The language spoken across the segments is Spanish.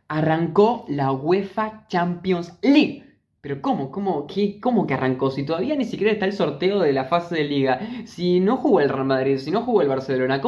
Arrancó la UEFA Champions League. Pero ¿cómo que arrancó? Si todavía ni siquiera está el sorteo de la fase de liga, si no jugó el Real Madrid, si no jugó el Barcelona,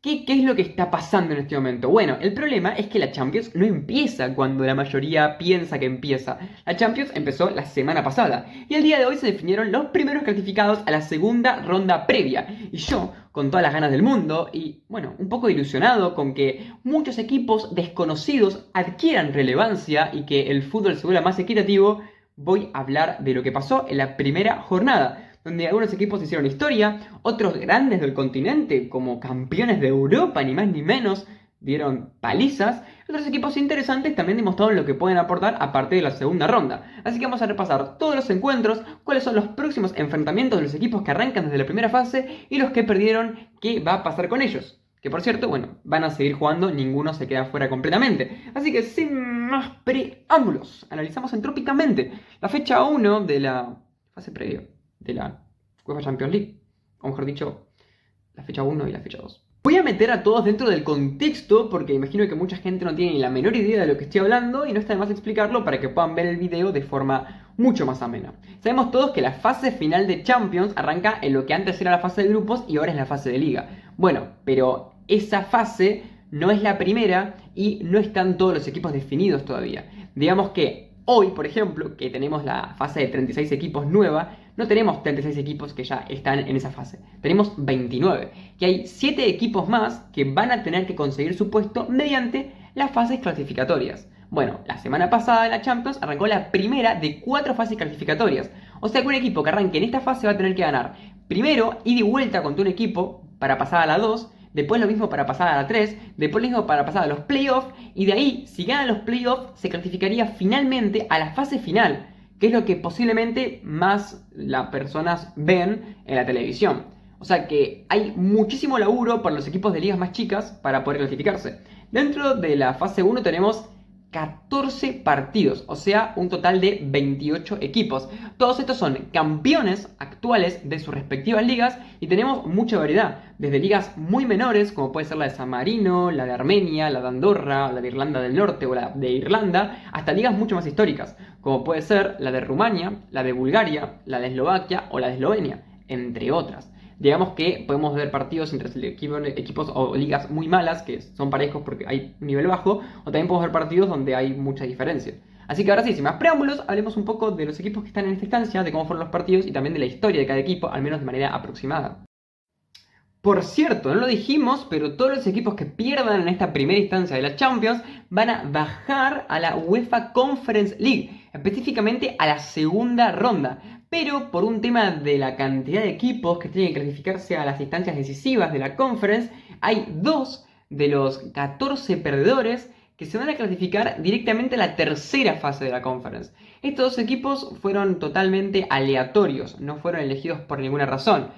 qué es lo que está pasando en este momento? Bueno, el problema es que la Champions no empieza cuando la mayoría piensa que empieza. La Champions empezó la semana pasada y el día de hoy se definieron los primeros clasificados a la segunda ronda previa. Y yo, con todas las ganas del mundo y, bueno, un poco ilusionado con que muchos equipos desconocidos adquieran relevancia y que el fútbol se vuelva más equitativo, voy a hablar de lo que pasó en la primera jornada, donde algunos equipos hicieron historia, otros grandes del continente, como campeones de Europa, ni más ni menos, dieron palizas, otros equipos interesantes también demostraron lo que pueden aportar a partir de la segunda ronda. Así que vamos a repasar todos los encuentros, cuáles son los próximos enfrentamientos de los equipos que arrancan desde la primera fase y los que perdieron, qué va a pasar con ellos. Que por cierto, bueno, van a seguir jugando, ninguno se queda fuera completamente. Así que sin más preámbulos, analizamos entrópicamente la fecha 1 de la fase previa de la UEFA Champions League. O mejor dicho, la fecha 1 y la fecha 2. Voy a meter a todos dentro del contexto porque imagino que mucha gente no tiene ni la menor idea de lo que estoy hablando y no está de más explicarlo para que puedan ver el video de forma mucho más amena. Sabemos todos que la fase final de Champions arranca en lo que antes era la fase de grupos y ahora es la fase de liga. Bueno, pero esa fase no es la primera y no están todos los equipos definidos todavía. Digamos que hoy, por ejemplo, que tenemos la fase de 36 equipos nueva, no tenemos 36 equipos que ya están en esa fase. Tenemos 29. Que hay 7 equipos más que van a tener que conseguir su puesto mediante las fases clasificatorias. Bueno, la semana pasada en la Champions arrancó la primera de 4 fases clasificatorias. O sea que un equipo que arranque en esta fase va a tener que ganar primero ida y vuelta contra un equipo para pasar a la 2. Después lo mismo para pasar a la 3, después lo mismo para pasar a los playoffs, y de ahí, si ganan los playoffs, se clasificaría finalmente a la fase final, que es lo que posiblemente más las personas ven en la televisión. O sea que hay muchísimo laburo para los equipos de ligas más chicas para poder clasificarse. Dentro de la fase 1 tenemos 14 partidos, o sea, un total de 28 equipos. Todos estos son campeones actuales de sus respectivas ligas y tenemos mucha variedad, desde ligas muy menores, como puede ser la de San Marino, la de Armenia, la de Andorra, la de Irlanda del Norte o la de Irlanda, hasta ligas mucho más históricas, como puede ser la de Rumania, la de Bulgaria, la de Eslovaquia o la de Eslovenia, entre otras. Digamos que podemos ver partidos entre equipos o ligas muy malas, que son parejos porque hay un nivel bajo, o también podemos ver partidos donde hay mucha diferencia. Así que ahora sí, sin más preámbulos, hablemos un poco de los equipos que están en esta instancia, de cómo fueron los partidos y también de la historia de cada equipo, al menos de manera aproximada. Por cierto, no lo dijimos, pero todos los equipos que pierdan en esta primera instancia de la Champions van a bajar a la UEFA Conference League, específicamente a la segunda ronda. Pero por un tema de la cantidad de equipos que tienen que clasificarse a las instancias decisivas de la Conference, hay 2 de los 14 perdedores que se van a clasificar directamente a la tercera fase de la Conference. Estos 2 equipos fueron totalmente aleatorios, no fueron elegidos por ninguna razón.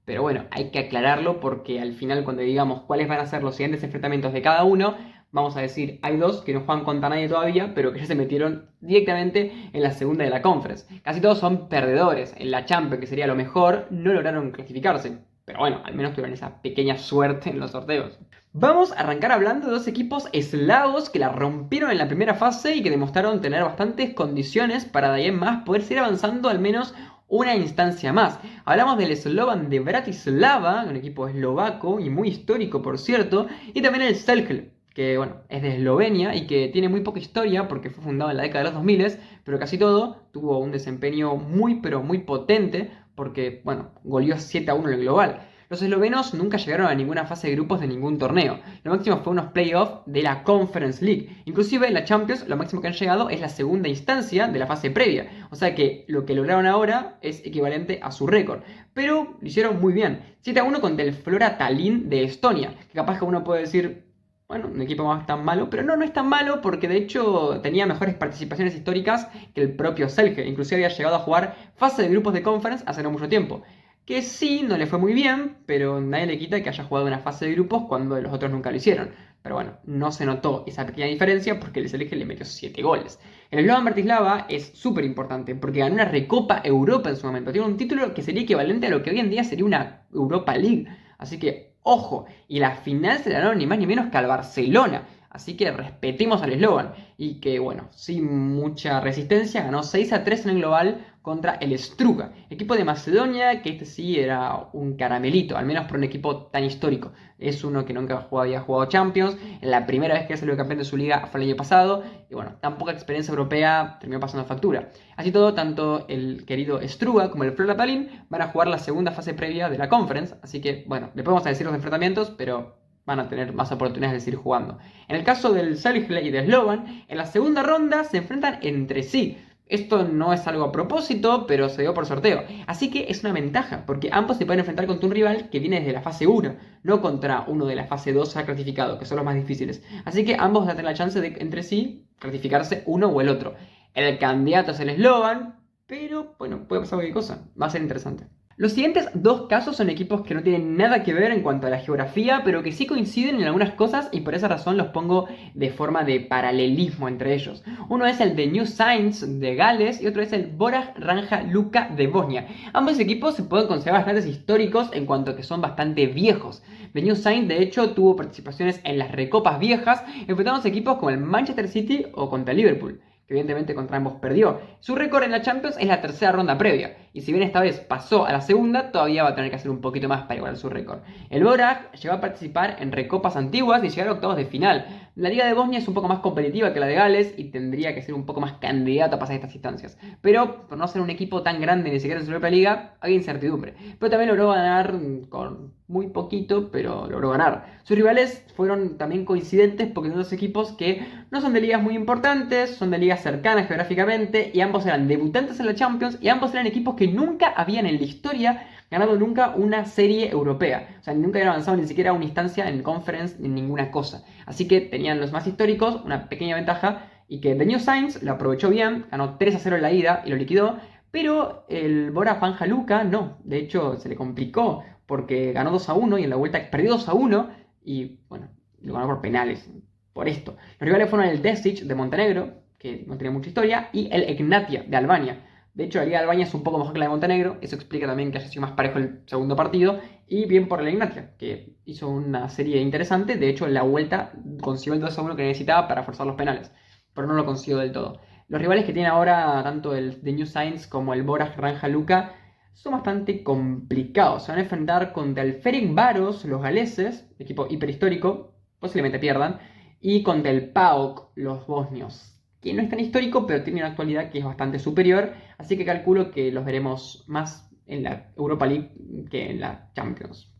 Pero bueno, hay que aclararlo porque al final cuando digamos cuáles van a ser los siguientes enfrentamientos de cada uno, vamos a decir, hay 2 que no juegan contra nadie todavía, pero que ya se metieron directamente en la segunda de la Conference. Casi todos son perdedores. En la Champions, que sería lo mejor, no lograron clasificarse. Pero bueno, al menos tuvieron esa pequeña suerte en los sorteos. Vamos a arrancar hablando de 2 equipos eslavos que la rompieron en la primera fase y que demostraron tener bastantes condiciones para de ahí en más poder seguir avanzando al menos una instancia más. Hablamos del Slovan de Bratislava, un equipo eslovaco y muy histórico por cierto, y también el Celje, que bueno, es de Eslovenia y que tiene muy poca historia porque fue fundado en la década de los 2000, pero casi todo tuvo un desempeño muy pero muy potente porque bueno, goleó 7-1 en el global. Los eslovenos nunca llegaron a ninguna fase de grupos de ningún torneo. Lo máximo fue unos playoffs de la Conference League. Inclusive en la Champions lo máximo que han llegado es la segunda instancia de la fase previa. O sea que lo que lograron ahora es equivalente a su récord. Pero lo hicieron muy bien. 7-1 contra el Flora Tallinn de Estonia. Que capaz que uno puede decir, bueno, un equipo más tan malo. Pero no es tan malo porque de hecho tenía mejores participaciones históricas que el propio Celje. Inclusive había llegado a jugar fase de grupos de Conference hace no mucho tiempo. Que sí, no le fue muy bien, pero nadie le quita que haya jugado una fase de grupos cuando los otros nunca lo hicieron. Pero bueno, no se notó esa pequeña diferencia porque el Celje le metió 7 goles. El Slovan Bratislava es súper importante porque ganó una Recopa Europa en su momento. Tiene un título que sería equivalente a lo que hoy en día sería una Europa League. Así que, ojo, y la final se la ganaron ni más ni menos que al Barcelona. Así que respetemos al Slovan. Y que, bueno, sin mucha resistencia, ganó 6-3 en el global contra el Struga, equipo de Macedonia, que este sí era un caramelito, al menos por un equipo tan histórico. Es uno que nunca había jugado Champions, la primera vez que salió campeón de su liga fue el año pasado, y bueno, tan poca experiencia europea terminó pasando factura. Así todo, tanto el querido Struga como el Flora Tallinn van a jugar la segunda fase previa de la Conference, así que, bueno, le podemos decir los enfrentamientos, pero van a tener más oportunidades de seguir jugando. En el caso del Salihle y de Slovan, en la segunda ronda se enfrentan entre sí. Esto no es algo a propósito, pero se dio por sorteo. Así que es una ventaja, porque ambos se pueden enfrentar contra un rival que viene desde la fase 1, no contra uno de la fase 2 ya clasificado, que son los más difíciles. Así que ambos van a tener la chance de entre sí clasificarse uno o el otro. El candidato es el Slovan, pero bueno, puede pasar cualquier cosa. Va a ser interesante. Los siguientes dos casos son equipos que no tienen nada que ver en cuanto a la geografía, pero que sí coinciden en algunas cosas y por esa razón los pongo de forma de paralelismo entre ellos. Uno es el de New Saints de Gales y otro es el Boraj Ranja Luka de Bosnia. Ambos equipos se pueden considerar bastante históricos en cuanto a que son bastante viejos. The New Saints de hecho tuvo participaciones en las recopas viejas, enfrentando a equipos como el Manchester City o contra el Liverpool, que evidentemente contra ambos perdió. Su récord en la Champions es la tercera ronda previa, y si bien esta vez pasó a la segunda, todavía va a tener que hacer un poquito más para igualar su récord. El Boraj llegó a participar en recopas antiguas y llegar a octavos de final. La Liga de Bosnia es un poco más competitiva que la de Gales y tendría que ser un poco más candidato a pasar estas instancias. Pero por no ser un equipo tan grande ni siquiera en su propia liga, había incertidumbre. Pero también logró ganar con muy poquito, pero logró ganar. Sus rivales fueron también coincidentes porque son dos equipos que no son de ligas muy importantes, son de ligas cercanas geográficamente y ambos eran debutantes en la Champions y ambos eran equipos que nunca habían en la historia ganado nunca una serie europea. O sea, nunca habían avanzado ni siquiera a una instancia en Conference ni en ninguna cosa. Así que tenían los más históricos una pequeña ventaja y que The New Saints lo aprovechó bien, ganó 3-0 en la ida y lo liquidó, pero el Boraj Ranja Luka no. De hecho, se le complicó porque ganó 2-1 y en la vuelta perdió 2-1 y bueno, lo ganó por penales. Por esto. Los rivales fueron el Desic de Montenegro, que no tenía mucha historia, y el Egnatia de Albania. De hecho, la Liga de Albania es un poco mejor que la de Montenegro, eso explica también que haya sido más parejo el segundo partido, y bien por el Egnatia, que hizo una serie interesante. De hecho, en la vuelta consiguió el 2-1 que necesitaba para forzar los penales, pero no lo consiguió del todo. Los rivales que tiene ahora, tanto el The New Saints como el Boraj Ranja Luka, son bastante complicados. Se van a enfrentar contra el Ferencváros, los galeses, equipo hiperhistórico, posiblemente pierdan, y contra el PAOK, los bosnios, que no es tan histórico, pero tiene una actualidad que es bastante superior, así que calculo que los veremos más en la Europa League que en la Champions.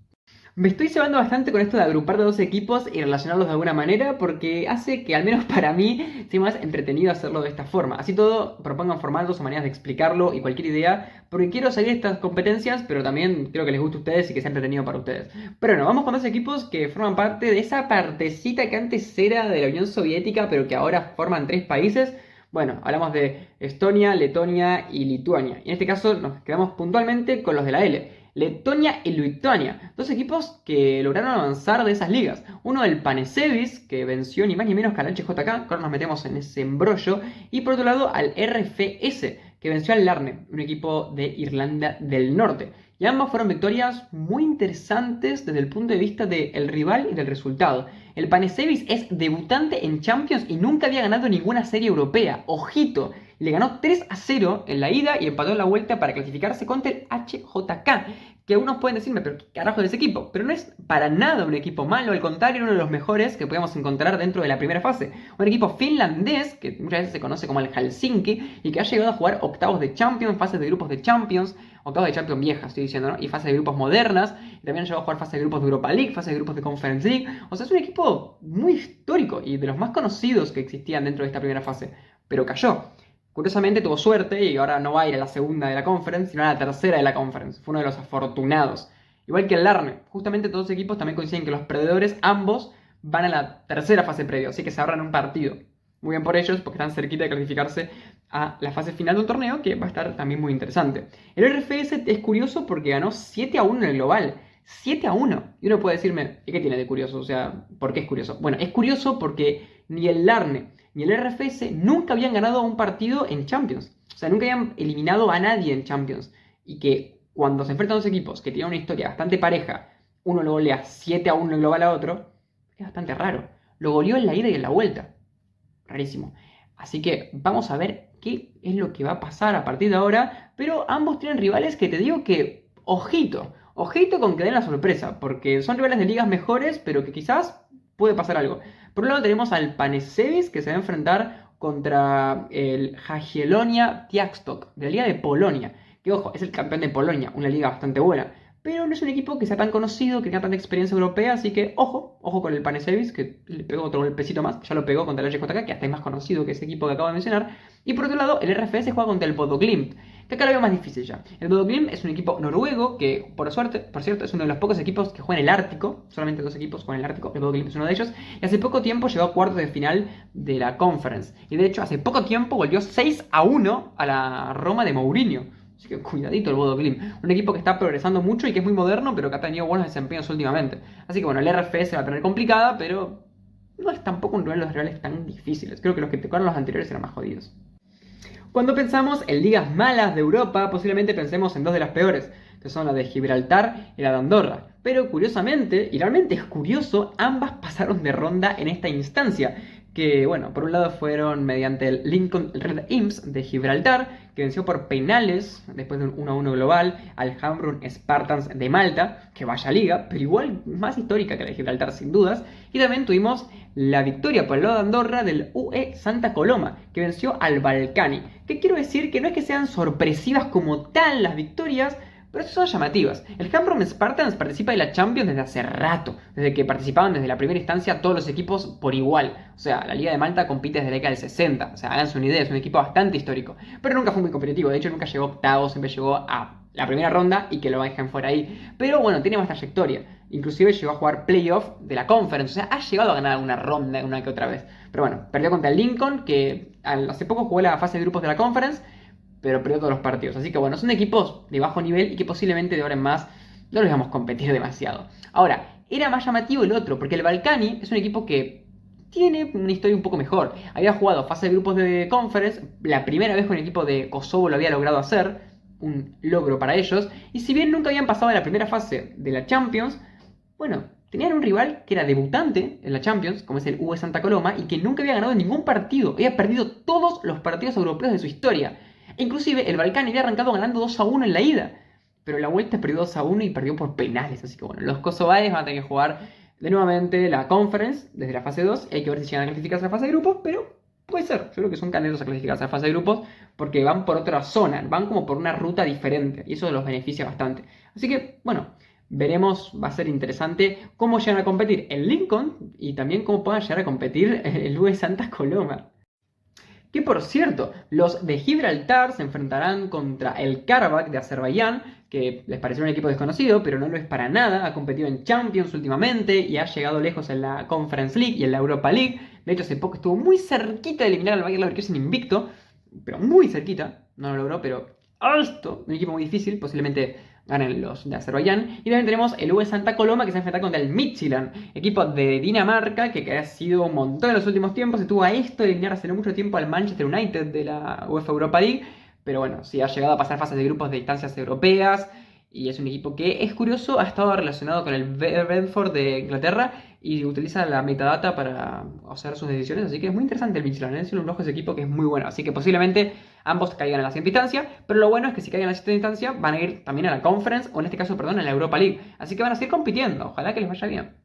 Me estoy llevando bastante con esto de agrupar de dos equipos y relacionarlos de alguna manera porque hace que, al menos para mí, sea más entretenido hacerlo de esta forma. Así todo, propongan formatos o maneras de explicarlo y cualquier idea, porque quiero seguir estas competencias, pero también quiero que les guste a ustedes y que sea entretenido para ustedes. Pero bueno, vamos con dos equipos que forman parte de esa partecita que antes era de la Unión Soviética, pero que ahora forman tres países. Bueno, hablamos de Estonia, Letonia y Lituania. Y en este caso nos quedamos puntualmente con los de la L. Letonia y Lituania, dos equipos que lograron avanzar de esas ligas. Uno el Panesevis, que venció ni más ni menos que al HJK, que ahora nos metemos en ese embrollo. Y por otro lado al RFS, que venció al Larne, un equipo de Irlanda del Norte. Y ambas fueron victorias muy interesantes desde el punto de vista del rival y del resultado. El Panesevis es debutante en Champions y nunca había ganado ninguna serie europea. ¡Ojito! Le ganó 3-0 en la ida y empató en la vuelta para clasificarse contra el HJK. Que algunos pueden decirme, pero ¿qué carajo es ese equipo? Pero no es para nada un equipo malo, al contrario, uno de los mejores que podemos encontrar dentro de la primera fase. Un equipo finlandés, que muchas veces se conoce como el Helsinki, y que ha llegado a jugar octavos de Champions, fases de grupos de Champions, octavos de Champions viejas, estoy diciendo, ¿no? Y fases de grupos modernas, y también ha llegado a jugar fases de grupos de Europa League, fases de grupos de Conference League. O sea, es un equipo muy histórico y de los más conocidos que existían dentro de esta primera fase, pero cayó. Curiosamente tuvo suerte y ahora no va a ir a la segunda de la Conference, sino a la tercera de la Conference. Fue uno de los afortunados. Igual que el Larne. Justamente todos los equipos también coinciden que los perdedores, ambos, van a la tercera fase previa. Así que se ahorran un partido. Muy bien por ellos, porque están cerquita de clasificarse a la fase final de un torneo que va a estar también muy interesante. El RFS es curioso porque ganó 7-1 en el global. 7-1. Y uno puede decirme, ¿y qué tiene de curioso? O sea, ¿por qué es curioso? Bueno, es curioso porque ni el Larne ni el RFS nunca habían ganado un partido en Champions. O sea, nunca habían eliminado a nadie en Champions. Y que cuando se enfrentan dos equipos que tienen una historia bastante pareja, uno lo golea 7-1 en global a otro, es bastante raro. lo goleó en la ida y en la vuelta. Rarísimo. Así que vamos a ver qué es lo que va a pasar a partir de ahora. Pero ambos tienen rivales que te digo que, ojito, ojito con que den la sorpresa. Porque son rivales de ligas mejores, pero que quizás puede pasar algo. Por un lado tenemos al Panesevis, que se va a enfrentar contra el Jagiellonia Białystok, de la Liga de Polonia. Que ojo, es el campeón de Polonia, una liga bastante buena. Pero no es un equipo que sea tan conocido, que tenga tanta experiencia europea, así que ojo con el Panesevis, que le pegó otro golpecito más, ya lo pegó contra el HJK, que hasta es más conocido que ese equipo que acabo de mencionar. Y por otro lado, el RFS juega contra el Bodo Glimt, que acá lo veo más difícil ya. El Bodo Glimt es un equipo noruego que, por cierto, es uno de los pocos equipos que juega en el Ártico, solamente 2 equipos juegan en el Ártico, el Bodo Glimt es uno de ellos, y hace poco tiempo llegó a cuartos de final de la Conference. Y de hecho, hace poco tiempo volvió 6-1 a la Roma de Mourinho. Así que cuidadito el Bodo Glimt. Un equipo que está progresando mucho y que es muy moderno, pero que ha tenido buenos desempeños últimamente. Así que bueno, el RFS va a tener complicada, pero no es tampoco un duelo de los rivales tan difíciles. Creo que los que tocaron los anteriores eran más jodidos. Cuando pensamos en ligas malas de Europa, posiblemente pensemos en 2 de las peores, que son la de Gibraltar y la de Andorra. Pero curiosamente, y realmente es curioso, ambas pasaron de ronda en esta instancia. Que bueno, por un lado fueron mediante el Lincoln Red Imps de Gibraltar, que venció por penales después de un 1-1 global al Hamrun Spartans de Malta, que vaya liga, pero igual más histórica que la de Gibraltar sin dudas. Y también tuvimos la victoria por el lado de Andorra del UE Santa Coloma, que venció al Balcani. Que quiero decir que no es que sean sorpresivas como tal las victorias, pero son llamativas. El Hamrun Spartans participa de la Champions desde hace rato, desde que participaban desde la primera instancia todos los equipos por igual. O sea, la Liga de Malta compite desde la década del 60, o sea, háganse una idea, es un equipo bastante histórico. Pero nunca fue muy competitivo, de hecho nunca llegó a octavos, siempre llegó a la primera ronda y que lo dejen fuera ahí. Pero bueno, tiene más trayectoria. Inclusive llegó a jugar playoff de la Conference, o sea, ha llegado a ganar una ronda una que otra vez. Pero bueno, perdió contra el Lincoln, que hace poco jugó la fase de grupos de la Conference, pero perdió todos los partidos. Así que bueno, son equipos de bajo nivel y que posiblemente de ahora en más no los vamos a competir demasiado. Ahora, era más llamativo el otro, porque el Balcani es un equipo que tiene una historia un poco mejor. Había jugado fase de grupos de Conference, la primera vez con el equipo de Kosovo lo había logrado hacer, un logro para ellos, y si bien nunca habían pasado de la primera fase de la Champions, bueno, tenían un rival que era debutante en la Champions, como es el UE Santa Coloma, y que nunca había ganado ningún partido, había perdido todos los partidos europeos de su historia. Inclusive el Balcani había arrancado ganando 2-1 en la ida, pero la vuelta perdió 2-1 y perdió por penales. Así que bueno, los kosovares van a tener que jugar de nuevamente la Conference desde la fase 2. Hay que ver si llegan a clasificarse a la fase de grupos, pero puede ser. Yo creo que son candidatos a clasificarse a la fase de grupos porque van por otra zona, van como por una ruta diferente y eso los beneficia bastante. Así que bueno, veremos, va a ser interesante cómo llegan a competir el Lincoln y también cómo puedan llegar a competir el UE Santa Coloma. Que por cierto, los de Gibraltar se enfrentarán contra el Karabakh de Azerbaiyán, que les pareció un equipo desconocido, pero no lo es para nada, ha competido en Champions últimamente y ha llegado lejos en la Conference League y en la Europa League. De hecho, hace poco estuvo muy cerquita de eliminar al Bayer Leverkusen invicto, pero muy cerquita, no lo logró, pero alto, un equipo muy difícil, posiblemente ganen los de Azerbaiyán. Y también tenemos el UE Santa Coloma que se enfrenta contra el Midtjylland, equipo de Dinamarca que ha sido un montón en los últimos tiempos. Estuvo a esto de eliminar hace no mucho tiempo al Manchester United de la UEFA Europa League. Pero bueno, sí ha llegado a pasar fases de grupos de instancias europeas. Y es un equipo que es curioso, ha estado relacionado con el Brentford de Inglaterra y utiliza la metadata para hacer sus decisiones. Así que es muy interesante el Midtjylland, es un ojo ese equipo que es muy bueno. Así que posiblemente ambos caigan en la siguiente instancia, pero lo bueno es que si caigan en la siguiente instancia van a ir también a la Conference, o en este caso, perdón, a la Europa League. Así que van a seguir compitiendo, ojalá que les vaya bien.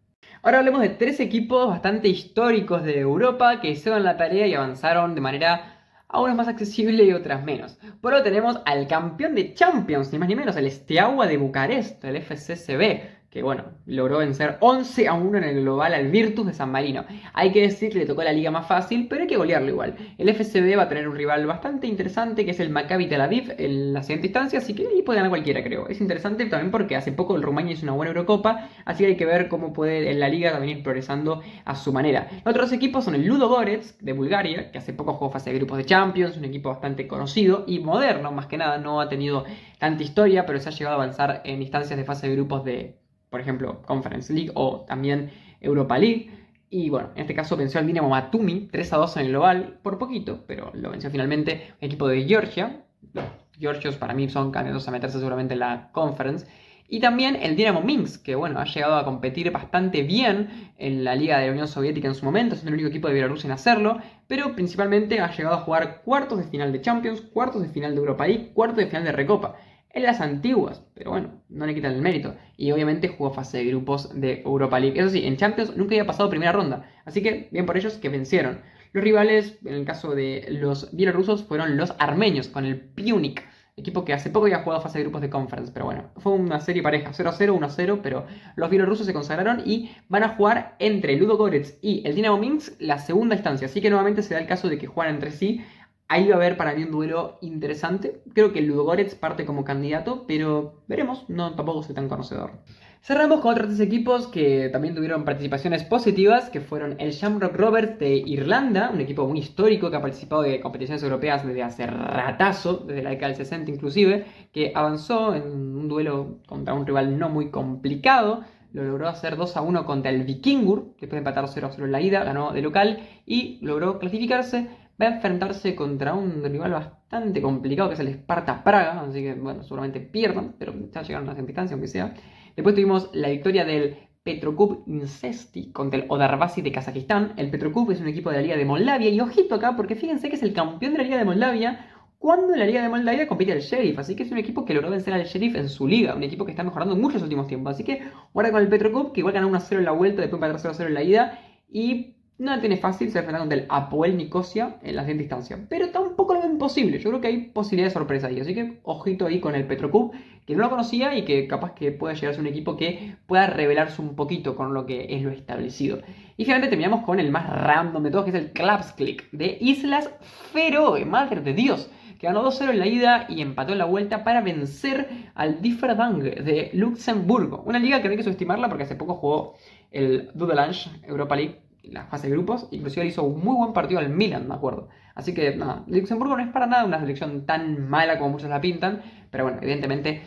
Ahora hablemos de 3 equipos bastante históricos de Europa que hicieron la tarea y avanzaron de manera a unas más accesible y otras menos. Por ahora tenemos al campeón de Champions, ni más ni menos, el Steaua de Bucarest, el FCSB, que bueno, logró vencer 11-1 en el global al Virtus de San Marino. Hay que decir que le tocó la liga más fácil, pero hay que golearlo igual. El FCB va a tener un rival bastante interesante, que es el Maccabi Tel Aviv en la siguiente instancia, así que ahí puede ganar cualquiera, creo. Es interesante también porque hace poco el Rumania hizo una buena Eurocopa, así que hay que ver cómo puede en la liga también ir progresando a su manera. Los otros equipos son el Ludogorets de Bulgaria, que hace poco jugó fase de grupos de Champions, un equipo bastante conocido y moderno, más que nada, no ha tenido tanta historia, pero se ha llegado a avanzar en instancias de fase de grupos de, por ejemplo, Conference League o también Europa League. Y bueno, en este caso venció al Dinamo Batumi 3-2 en el global, por poquito, pero lo venció finalmente un equipo de Georgia. Los georgios para mí son candidatos a meterse seguramente en la Conference. Y también el Dinamo Minsk, que bueno, ha llegado a competir bastante bien en la Liga de la Unión Soviética en su momento, siendo el único equipo de Bielorrusia en hacerlo, pero principalmente ha llegado a jugar cuartos de final de Champions, cuartos de final de Europa League, cuartos de final de Recopa. En las antiguas, pero bueno, no le quitan el mérito. Y obviamente jugó fase de grupos de Europa League. Eso sí, en Champions nunca había pasado primera ronda, así que bien por ellos que vencieron. Los rivales, en el caso de los bielorrusos, fueron los armenios, con el Punic, equipo que hace poco había jugado fase de grupos de Conference, pero bueno, fue una serie pareja, 0-0, 1-0, pero los bielorrusos se consagraron y van a jugar entre Ludogorets y el Dinamo Minsk la segunda instancia, así que nuevamente se da el caso de que juegan entre sí. Ahí va a haber para mí un duelo interesante. Creo que el Ludogorets parte como candidato, pero veremos, no tampoco soy tan conocedor. Cerramos con otros tres equipos que también tuvieron participaciones positivas, que fueron el Shamrock Rovers de Irlanda, un equipo muy histórico que ha participado de competiciones europeas desde hace ratazo, desde la década del 60 inclusive, que avanzó en un duelo contra un rival no muy complicado. Lo logró hacer 2-1 contra el Vikingur, después de empatar 0-0 en la ida, ganó de local y logró clasificarse. Va a enfrentarse contra un rival bastante complicado que es el Sparta Praga, así que bueno, seguramente pierdan, pero ya llegaron a esa instancia aunque sea. Después tuvimos la victoria del Petrokub Incesti contra el Odarbazi de Kazajistán. El Petrokub es un equipo de la Liga de Moldavia y ojito acá porque fíjense que es el campeón de la Liga de Moldavia cuando en la Liga de Moldavia compite el Sheriff, así que es un equipo que logró vencer al Sheriff en su liga, un equipo que está mejorando mucho en los últimos tiempos, así que ahora con el Petrokub, que igual ganó 1-0 en la vuelta, después empató 0-0 en la ida y no la tiene fácil, se enfrenta contra el Apoel Nicosia en la siguiente instancia. Pero tampoco lo ven imposible. Yo creo que hay posibilidad de sorpresa ahí. Así que ojito ahí con el Petrokub, que no lo conocía y que capaz que pueda llegar a ser un equipo que pueda revelarse un poquito con lo que es lo establecido. Y finalmente terminamos con el más random de todos, que es el Klapsklik de Islas Feroe. Madre de Dios. Que ganó 2-0 en la ida y empató en la vuelta para vencer al Differdange de Luxemburgo. Una liga que no hay que subestimarla porque hace poco jugó el Dudelange Europa League, la fase de grupos, inclusive le hizo un muy buen partido al Milan, me acuerdo. Así que nada, Luxemburgo no es para nada una selección tan mala como muchos la pintan, pero bueno, evidentemente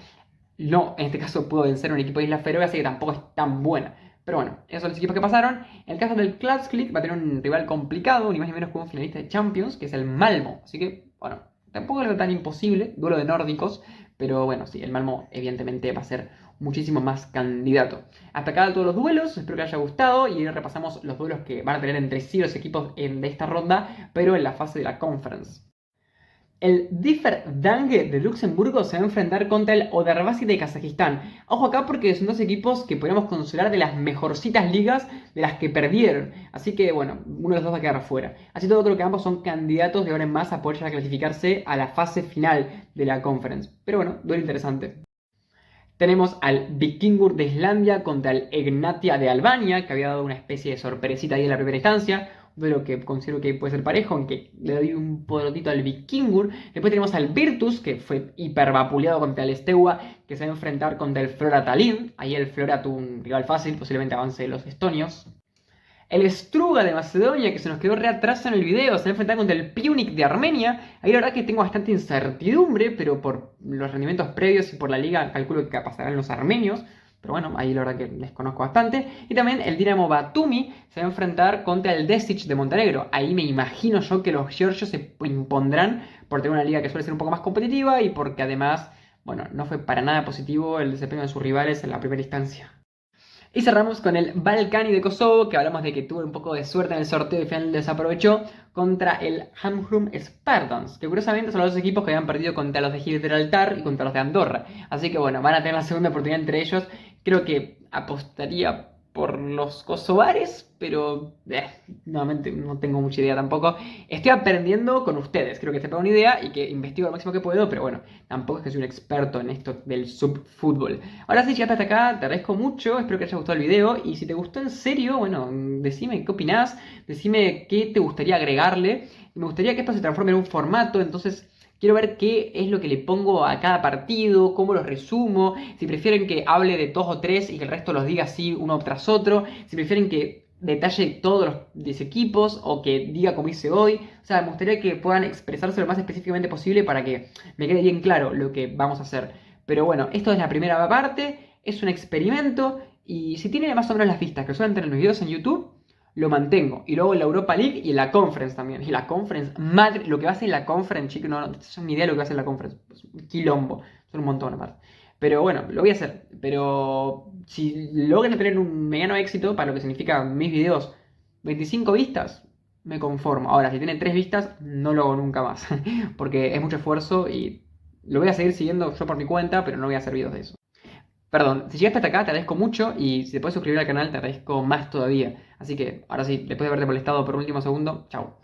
no, en este caso pudo vencer a un equipo de Islas Feroe, así que tampoco es tan buena. Pero bueno, esos son los equipos que pasaron. En el caso del Klapsklik va a tener un rival complicado, ni más ni menos que un finalista de Champions, que es el Malmo. Así que, bueno, tampoco es algo tan imposible, duelo de nórdicos, pero bueno, sí, el Malmo evidentemente va a ser muchísimo más candidato. Hasta acá todos los duelos, espero que les haya gustado y repasamos los duelos que van a tener entre sí los equipos de esta ronda, pero en la fase de la Conference. El Differdange de Luxemburgo se va a enfrentar contra el Odarbazi de Kazajistán. Ojo acá porque son dos equipos que podríamos considerar de las mejorcitas ligas de las que perdieron. Así que bueno, uno de los dos va a quedar fuera. Así todo creo que ambos son candidatos de ahora en más a poder llegar a clasificarse a la fase final de la Conference. Pero bueno, duelo interesante. Tenemos al Vikingur de Islandia contra el Egnatia de Albania, que había dado una especie de sorpresita ahí en la primera instancia. De lo que considero que puede ser parejo, aunque le doy un poderotito al Vikingur. Después tenemos al Virtus, que fue hipervapuleado contra el Steaua, que se va a enfrentar contra el Flora Tallinn. Ahí el Flora tuvo un rival fácil, posiblemente avance de los estonios. El Struga de Macedonia, que se nos quedó re atrás en el video, se va a enfrentar contra el Punic de Armenia. Ahí la verdad que tengo bastante incertidumbre, pero por los rendimientos previos y por la liga calculo que pasarán los armenios. Pero bueno, ahí la verdad que les conozco bastante. Y también el Dinamo Batumi se va a enfrentar contra el Desic de Montenegro. Ahí me imagino yo que los georgios se impondrán por tener una liga que suele ser un poco más competitiva y porque además, bueno, no fue para nada positivo el desempeño de sus rivales en la primera instancia. Y cerramos con el Balkani de Kosovo, que hablamos de que tuvo un poco de suerte en el sorteo y al final desaprovechó, contra el Hamhrum Spartans, que curiosamente son los dos equipos que habían perdido contra los de Gibraltar y contra los de Andorra. Así que bueno, van a tener la segunda oportunidad entre ellos. Creo que apostaría por los kosovares, pero nuevamente no tengo mucha idea tampoco. Estoy aprendiendo con ustedes, creo que te pongo una idea y que investigo lo máximo que puedo, pero bueno, tampoco es que soy un experto en esto del subfútbol. Ahora sí, llegaste hasta acá, te agradezco mucho, espero que te haya gustado el video y si te gustó en serio, bueno, decime qué opinás, decime qué te gustaría agregarle. Me gustaría que esto se transforme en un formato, entonces quiero ver qué es lo que le pongo a cada partido, cómo los resumo, si prefieren que hable de 2 o 3 y que el resto los diga así uno tras otro, si prefieren que detalle todos los 10 equipos o que diga como hice hoy. O sea, me gustaría que puedan expresarse lo más específicamente posible para que me quede bien claro lo que vamos a hacer. Pero bueno, esto es la primera parte, es un experimento y si tienen más o menos las vistas que suelen tener los videos en YouTube, lo mantengo. Y luego en la Europa League y en la Conference también. Y la Conference, madre, lo que va a hacer en la Conference, chicos, no, no es una idea de lo que va a hacer en la Conference. Es un quilombo, son un montón aparte. Pero bueno, lo voy a hacer. Pero si logran tener un mediano éxito, para lo que significa mis videos, 25 vistas, me conformo. Ahora, si tiene 3 vistas, no lo hago nunca más. Porque es mucho esfuerzo y lo voy a seguir siguiendo yo por mi cuenta, pero no voy a hacer videos de eso. Perdón, si llegaste hasta acá, te agradezco mucho y si te puedes suscribir al canal, te agradezco más todavía. Así que, ahora sí, después de haberte molestado por un último segundo, chao.